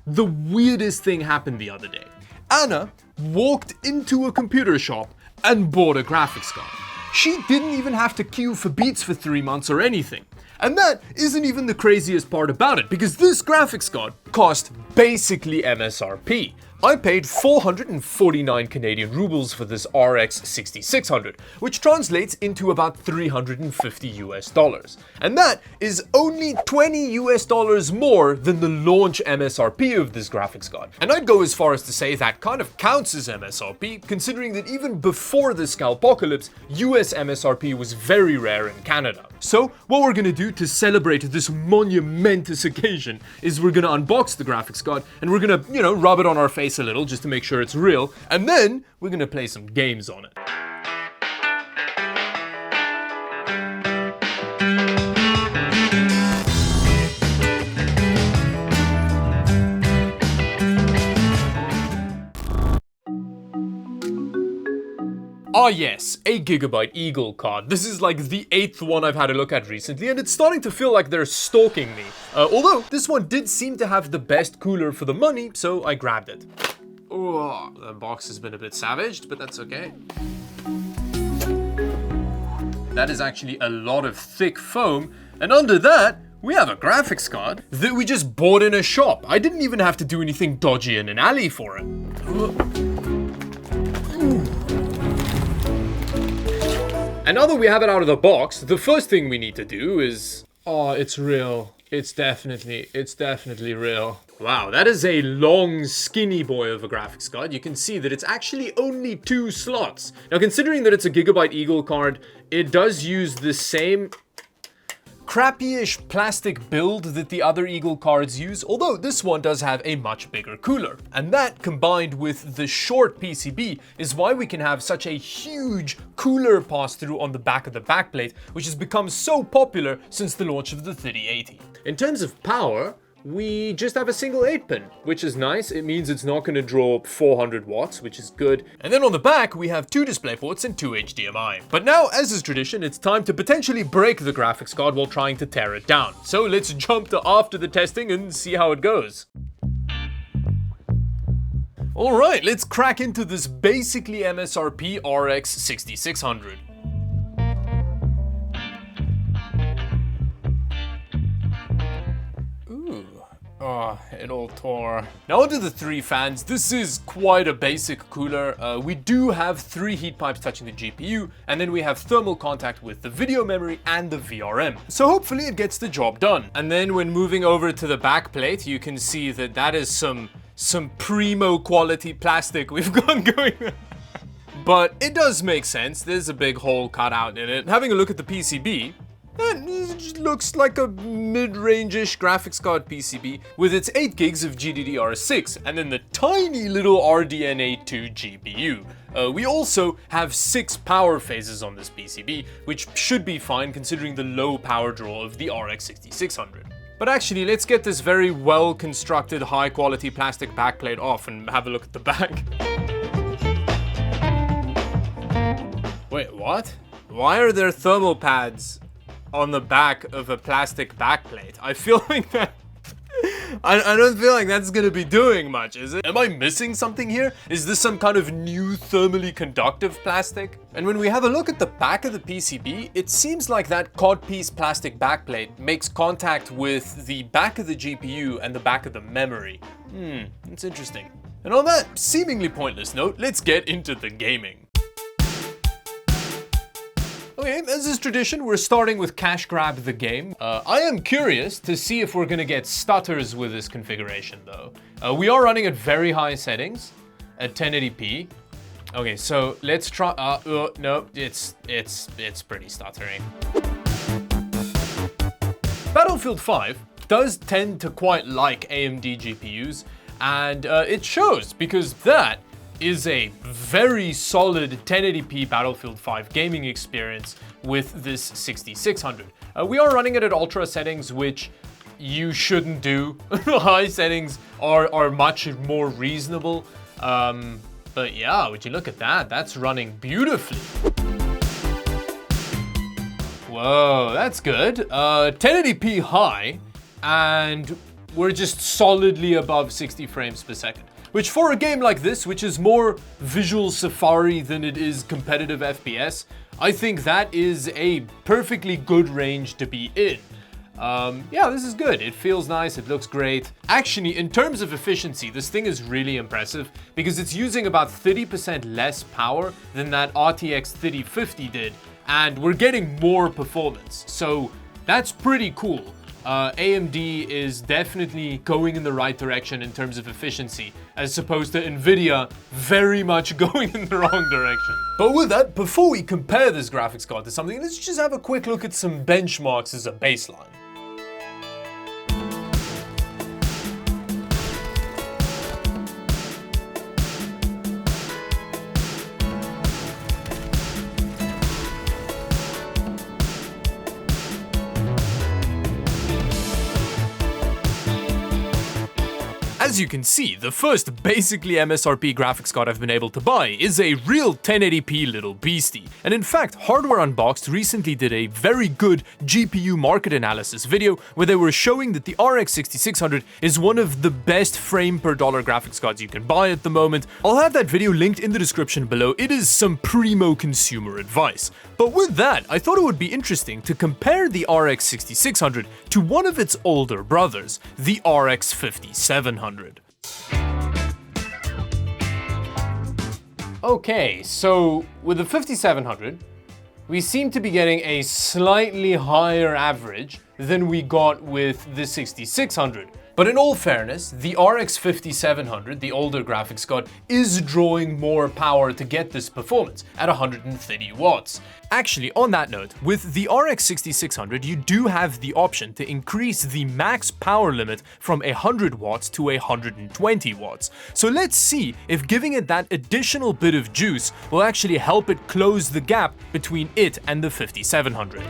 the weirdest thing happened the other day. Anna walked into a computer shop and bought a graphics card. She didn't even have to queue for Beats for 3 months or anything. And that isn't even the craziest part about it, because this graphics card cost basically MSRP. I paid 449 Canadian rubles for this RX 6600, which translates into about $350. And that is only $20 more than the launch MSRP of this graphics card. And I'd go as far as to say that kind of counts as MSRP, considering that even before the Scalpocalypse, US MSRP was very rare in Canada. So what we're gonna do to celebrate this monumentous occasion is we're gonna unbox the graphics card and we're gonna, rub it on our face a little just to make sure it's real, and then we're gonna play some games on it. Ah yes, a Gigabyte Eagle card. This is like the 8th one I've had a look at recently, and it's starting to feel like they're stalking me. Although, this one did seem to have the best cooler for the money, so I grabbed it. Oh, the box has been a bit savaged, but that's okay. That is actually a lot of thick foam, and under that, we have a graphics card that we just bought in a shop. I didn't even have to do anything dodgy in an alley for it. And now that we have it out of the box, the first thing we need to do is... Oh, it's real. It's definitely real. Wow, that is a long, skinny boy of a graphics card. You can see that it's actually only 2 slots. Now, considering that it's a Gigabyte Eagle card, it does use the same crappy-ish plastic build that the other Eagle cards use, although this one does have a much bigger cooler. And that, combined with the short PCB, is why we can have such a huge cooler pass-through on the back of the backplate, which has become so popular since the launch of the 3080. In terms of power, we just have a single 8-pin, which is nice. It means it's not going to draw 400 watts, which is good. And then on the back, we have 2 DisplayPorts and 2 HDMI. But now, as is tradition, it's time to potentially break the graphics card while trying to tear it down. So let's jump to after the testing and see how it goes. Alright, let's crack into this basically MSRP RX 6600. Oh, it all tore. Now onto the 3 fans. This is quite a basic cooler. We do have 3 heat pipes touching the GPU, and then we have thermal contact with the video memory and the VRM. So hopefully it gets the job done. And then when moving over to the back plate, you can see that that is some primo quality plastic we've got going on. But it does make sense. There's a big hole cut out in it. Having a look at the PCB, it just looks like a mid-range-ish graphics card PCB with its 8 gigs of GDDR6 and then the tiny little RDNA2 GPU. We also have 6 power phases on this PCB, which should be fine considering the low power draw of the RX 6600. But actually, let's get this very well-constructed, high-quality plastic backplate off and have a look at the back. Wait, what? Why are there thermal pads on the back of a plastic backplate? I feel like that... I don't feel like that's gonna be doing much, is it? Am I missing something here? Is this some kind of new thermally conductive plastic? And when we have a look at the back of the PCB, it seems like that codpiece plastic backplate makes contact with the back of the GPU and the back of the memory. It's interesting. And on that seemingly pointless note, let's get into the gaming. Okay, as is tradition, we're starting with Cash Grab the game. I am curious to see if we're gonna get stutters with this configuration though. We are running at very high settings, at 1080p. Okay, so let's try, no, it's pretty stuttery. Battlefield 5 does tend to quite like AMD GPUs, and it shows because that is a very solid 1080p Battlefield 5 gaming experience with this 6600. We are running it at ultra settings, which you shouldn't do. High settings are much more reasonable. But yeah, would you look at that? That's running beautifully. Whoa, that's good. 1080p high, and we're just solidly above 60 frames per second. Which for a game like this, which is more visual safari than it is competitive FPS, I think that is a perfectly good range to be in. Yeah, this is good. It feels nice. It looks great. Actually, in terms of efficiency, this thing is really impressive because it's using about 30% less power than that RTX 3050 did, and we're getting more performance. So that's pretty cool. AMD is definitely going in the right direction in terms of efficiency, as opposed to Nvidia very much going in the wrong direction. But with that, before we compare this graphics card to something, let's just have a quick look at some benchmarks as a baseline. As you can see, the first basically MSRP graphics card I've been able to buy is a real 1080p little beastie. And in fact, Hardware Unboxed recently did a very good GPU market analysis video where they were showing that the RX 6600 is one of the best frame per dollar graphics cards you can buy at the moment. I'll have that video linked in the description below. It is some primo consumer advice. But with that, I thought it would be interesting to compare the RX 6600 to one of its older brothers, the RX 5700. Okay, so with the 5700, we seem to be getting a slightly higher average than we got with the 6600. But in all fairness, the RX 5700, the older graphics card, is drawing more power to get this performance at 130 watts. Actually, on that note, with the RX 6600, you do have the option to increase the max power limit from 100 watts to 120 watts. So let's see if giving it that additional bit of juice will actually help it close the gap between it and the 5700.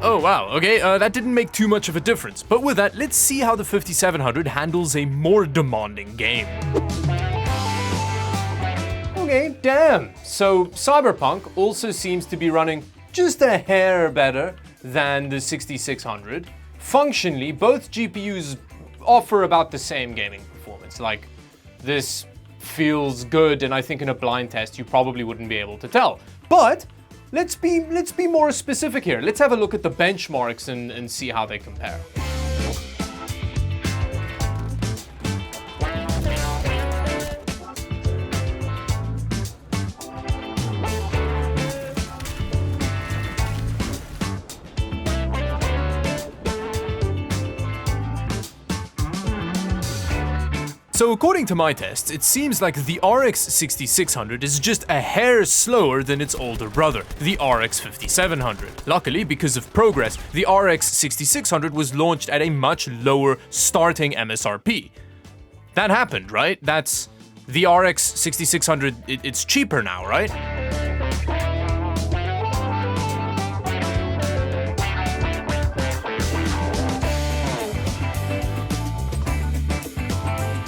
Oh wow, okay, that didn't make too much of a difference. But with that, let's see how the 5700 handles a more demanding game. Okay, damn. So Cyberpunk also seems to be running just a hair better than the 6600. Functionally, both GPUs offer about the same gaming performance. Like, this feels good, and I think in a blind test you probably wouldn't be able to tell. But let's be more specific here. Let's have a look at the benchmarks and see how they compare. So according to my tests, it seems like the RX 6600 is just a hair slower than its older brother, the RX 5700. Luckily, because of progress, the RX 6600 was launched at a much lower starting MSRP. That happened, right? That's the RX 6600, it's cheaper now, right?